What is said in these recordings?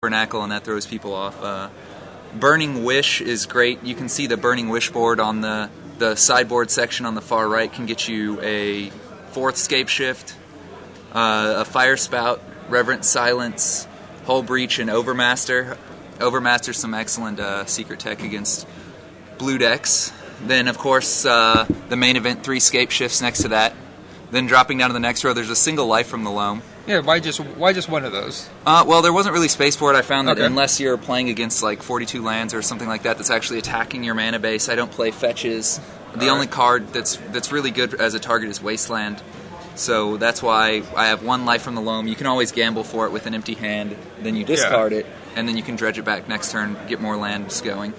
Tabernacle, and that throws people off. Burning Wish is great. You can see the Burning Wish board on the sideboard section on the far right can get you a 4th Scape Shift, a Fire Spout, Reverent Silence, Hull Breach, and Overmaster. Overmaster's some excellent secret tech against blue decks. Then, of course, the main event, 3 Scape Shifts next to that. Then dropping down to the next row, there's a single life from the loam. Yeah, why just one of those? Well, there wasn't really space for it. I found that unless you're playing against like 42 lands or something like that that's actually attacking your mana base, I don't play fetches. The only card that's really good as a target is Wasteland. So that's why I have 1 life from the loam. You can always gamble for it with an empty hand. Then you discard it, and then you can dredge it back next turn, get more lands going.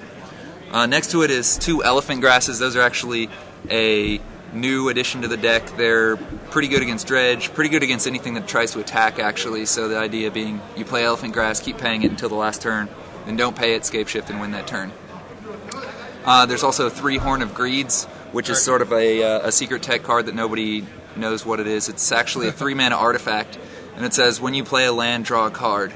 Next to it is 2 Elephant Grasses. Those are actually a new addition to the deck. They're pretty good against dredge, pretty good against anything that tries to attack, actually. So the idea being you play Elephant Grass, keep paying it until the last turn, then don't pay it, Scape Shift, and win that turn. There's also 3 Horn of Greeds, which is sort of a secret tech card that nobody knows what it is. It's actually a 3-mana artifact, and it says when you play a land, draw a card.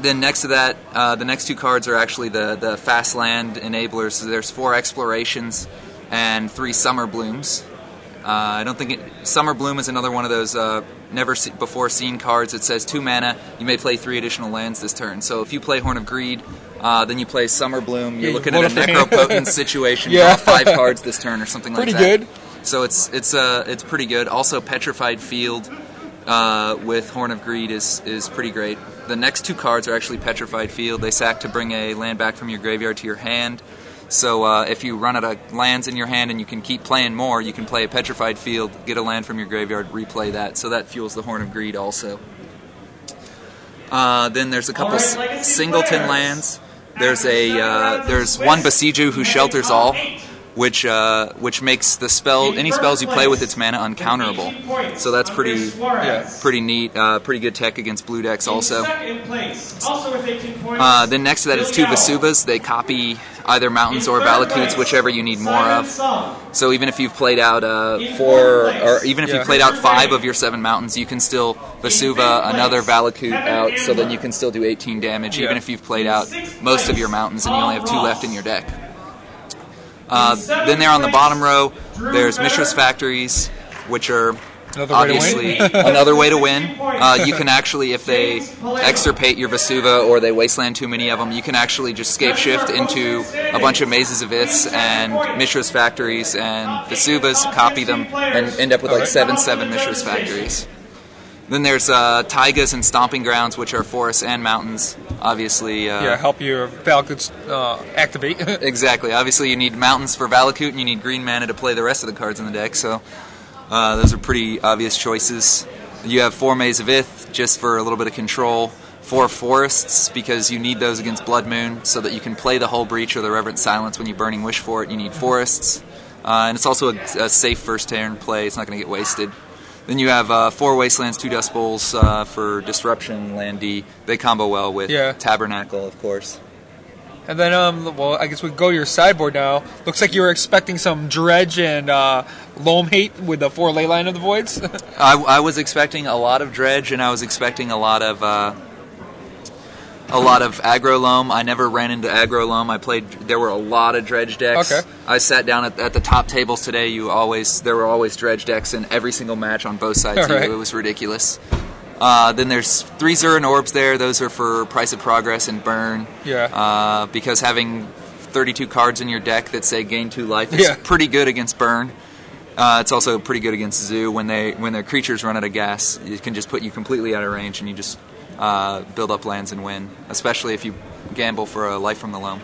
Then next to that, the next 2 cards are actually the fast land enablers. So there's 4 Explorations and 3 Summer Blooms. I don't think Summer Bloom is another one of those never before seen cards. It says 2 mana, you may play 3 additional lands this turn. So if you play Horn of Greed, then you play Summer Bloom, you're looking at a Necropotent situation, draw 5 cards this turn or something like that. Pretty good. So it's pretty good. Also Petrified Field with Horn of Greed is pretty great. The next 2 cards are actually Petrified Field. They sack to bring a land back from your graveyard to your hand. So if you run out of lands in your hand and you can keep playing more, you can play a Petrified Field, get a land from your graveyard, replay that. So that fuels the Horn of Greed also. Then there's a couple singleton lands. There's 1 Besiju who shelters all, which makes any spells you play with its mana uncounterable. So that's pretty neat. Pretty good tech against blue decks also. Then next to that is 2 Vesuvas. They copy either mountains or Valakutes, whichever you need more of. So even if you've played out 4, or even if you've played out 5 of your 7 mountains, you can still Vesuva another Valakut out, so then you can still do 18 damage, even if you've played out most of your mountains and you only have 2 left in your deck. Then there on the bottom row, there's Mishra's Factories, which are obviously another way to win. You can actually, if they extirpate your Vesuva or they wasteland too many of them, you can actually just Scape Shift into a bunch of Mazes of Iths and Mishra's Factories and Vesuvas, copy them, and end up with like 7/7 Mishra's Factories. Then there's Taigas and Stomping Grounds, which are forests and mountains. Obviously, help your Valakuts activate. Exactly. Obviously, you need mountains for Valakut, and you need green mana to play the rest of the cards in the deck. So those are pretty obvious choices. You have 4 Maze of Ith just for a little bit of control. 4 forests because you need those against Blood Moon, so that you can play the Hull Breach or the Reverent Silence when you Burning Wish for it. You need forests, and it's also a safe first turn play. It's not going to get wasted. Then you have 4 Wastelands, 2 Dust Bowls for Disruption, Land D. They combo well with Tabernacle, of course. And then, well, I guess we go to your sideboard now. Looks like you were expecting some Dredge and Loam Hate with the 4 Leyline of the Voids. I was expecting a lot of Dredge, and I was expecting a lot of aggro loam. I never ran into aggro loam. There were a lot of dredge decks. Okay. I sat down at the top tables today. There were always dredge decks in every single match on both sides. Right. It was ridiculous. Then there's 3 Zuran Orbs there. Those are for Price of Progress and Burn. Yeah. Because having 32 cards in your deck that say gain 2 life is pretty good against Burn. It's also pretty good against Zoo. When their creatures run out of gas, it can just put you completely out of range, and you just build up lands and win, especially if you gamble for a life from the loam.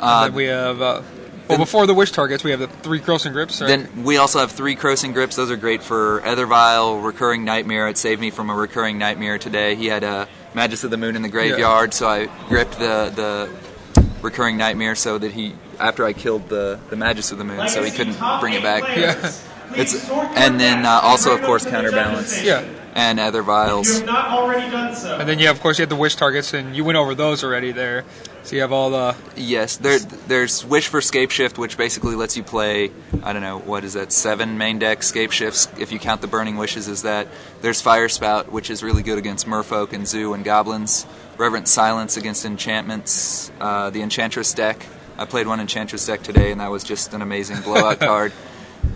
And then we have, before the Wish targets, we have the 3 Crossing Grips. Right? Then we also have 3 Crossing Grips. Those are great for Ethervile, Recurring Nightmare. It saved me from a Recurring Nightmare today. He had a Magus of the Moon in the graveyard, so I gripped the Recurring Nightmare so that after I killed the Magus of the Moon, so he couldn't bring it back. Yeah. And then also, of course, Counterbalance. Yeah. and other vials. If you have not already done so. And then, of course, you have the wish targets, and you went over those already there. So you have all the... Yes, there's Wish for Scape Shift, which basically lets you play, I don't know, what is that, 7 main deck Scape Shifts, if you count the Burning Wishes as that. There's Fire Spout, which is really good against Merfolk and Zoo and Goblins. Reverent Silence against enchantments. The Enchantress deck. I played one Enchantress deck today, and that was just an amazing blowout card.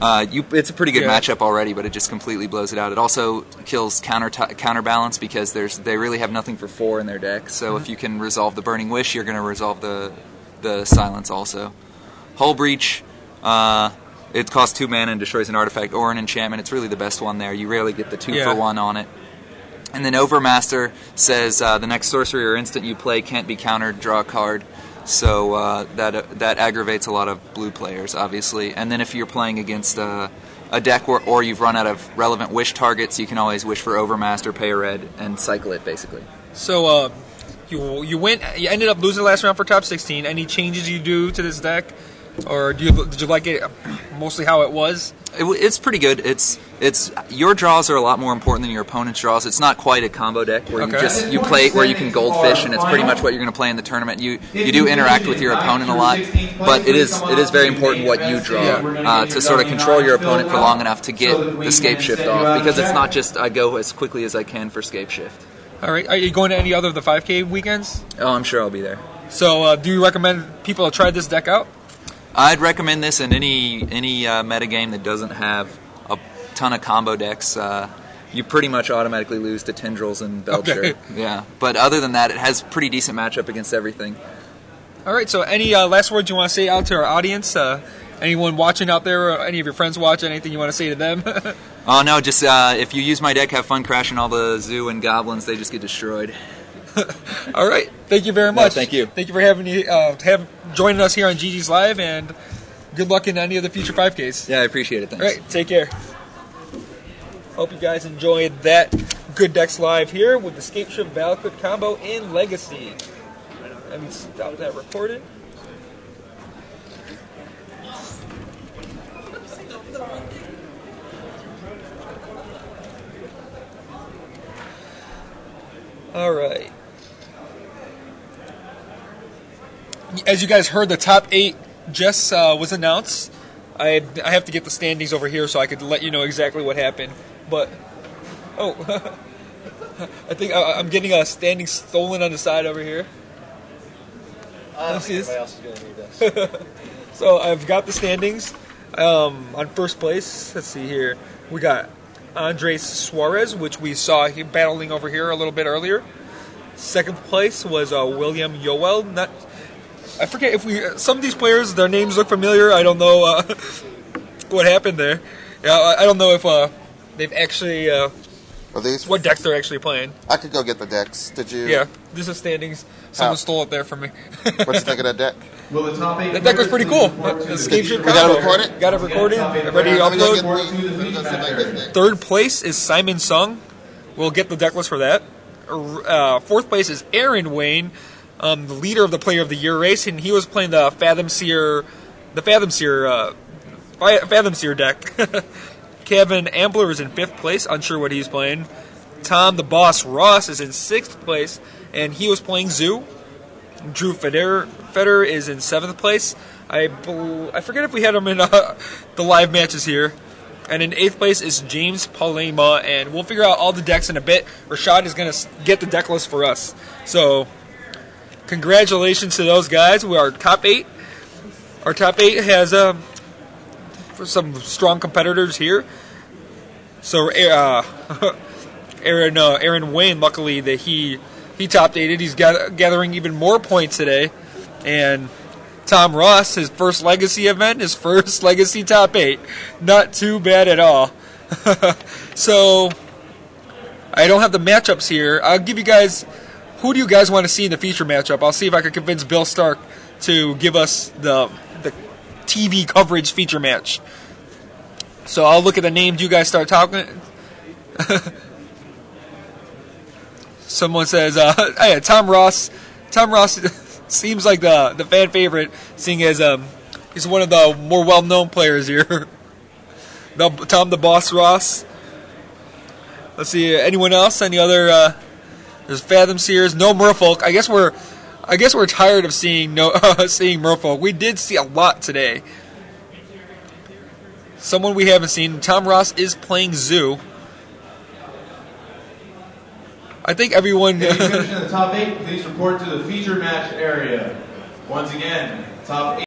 It's a pretty good matchup already, but it just completely blows it out. It also kills counterbalance because they really have nothing for 4 in their deck. So if you can resolve the Burning Wish, you're going to resolve the Silence also. Hull Breach, it costs 2 mana and destroys an artifact or an enchantment. It's really the best one there. You rarely get the 2 for 1 on it. And then Overmaster says the next sorcery or instant you play can't be countered, draw a card. So that aggravates a lot of blue players, obviously. And then if you're playing against a deck or you've run out of relevant wish targets, you can always wish for Overmaster, pay a red, and cycle it, basically. So you ended up losing the last round for top 16. Any changes you do to this deck? Or did you like it mostly how it was? It's pretty good. It's your draws are a lot more important than your opponent's draws. It's not quite a combo deck where you play where you can goldfish and it's pretty much what you're going to play in the tournament. You do interact with your opponent a lot, but it is very important what you draw to sort of control your opponent for long enough to get the Scape Shift off, because it's not just I go as quickly as I can for Scape Shift. All right. Are you going to any other of the 5K weekends? Oh, I'm sure I'll be there. So do you recommend people to try this deck out? I'd recommend this in any metagame that doesn't have a ton of combo decks. You pretty much automatically lose to Tendrils and Belcher. Okay. Yeah, but other than that, it has pretty decent matchup against everything. All right, so any last words you want to say out to our audience? Anyone watching out there, or any of your friends watch, anything you want to say to them? Oh, no, just if you use my deck, have fun crashing all the Zoo and Goblins. They just get destroyed. All right. Thank you very much. No, thank you. Thank you for joining us here on GG's Live, and good luck in any of the future 5Ks. Yeah, I appreciate it. Thanks. All right. Take care. Hope you guys enjoyed that Good Decks Live here with the Scape Shift Valakut combo in Legacy. Let me stop that recording. All right. As you guys heard, the top 8 just was announced. I have to get the standings over here so I could let you know exactly what happened. But, I think I'm getting a standing stolen on the side over here. I don't think anybody else is going to need this. So I've got the standings. On first place, let's see here. We got Andres Suarez, which we saw him battling over here a little bit earlier. Second place was William Yoel. I forget if some of these players, their names look familiar. I don't know what happened there. Yeah, I don't know if they've actually what decks they're actually playing. I could go get the decks. Did you? Yeah, this is standings. Someone stole it there from me. What you think of that deck? Will the top 8 That deck was pretty cool. Escape Shift We got it recorded? Got it recorded. Ready to Let me go get upload. Third place is Simon Sung. We'll get the deck list for that. Fourth place is Aaron Wayne, the leader of the Player of the Year race, and he was playing the Fathom Seer deck. Kevin Ambler is in 5th place, unsure what he's playing. Tom the Boss Ross is in 6th place, and he was playing Zoo. Drew Federer is in 7th place. I forget if we had him in the live matches here. And in 8th place is James Palema, and we'll figure out all the decks in a bit. Rashad is going to get the deck list for us. So, congratulations to those guys. We are top 8. Our top 8 has some strong competitors here. So, Aaron Wayne, luckily, that he top 8'd. He's gathering even more points today. And Tom Ross, his first Legacy event, his first Legacy top 8. Not too bad at all. So, I don't have the matchups here. I'll give you guys, who do you guys want to see in the feature matchup? I'll see if I can convince Bill Stark to give us the TV coverage feature match. So I'll look at the names, you guys start talking. Someone says, yeah, Tom Ross. Tom Ross seems like the fan favorite, seeing as he's one of the more well-known players here. Tom the Boss Ross. Let's see. Anyone else? Any other? There's Fathom Sears. No Merfolk. I guess we're tired of seeing seeing Merfolk. We did see a lot today. Someone we haven't seen. Tom Ross is playing Zoo. I think everyone. If you finish in the top 8, please report to the feature match area. Once again, top 8.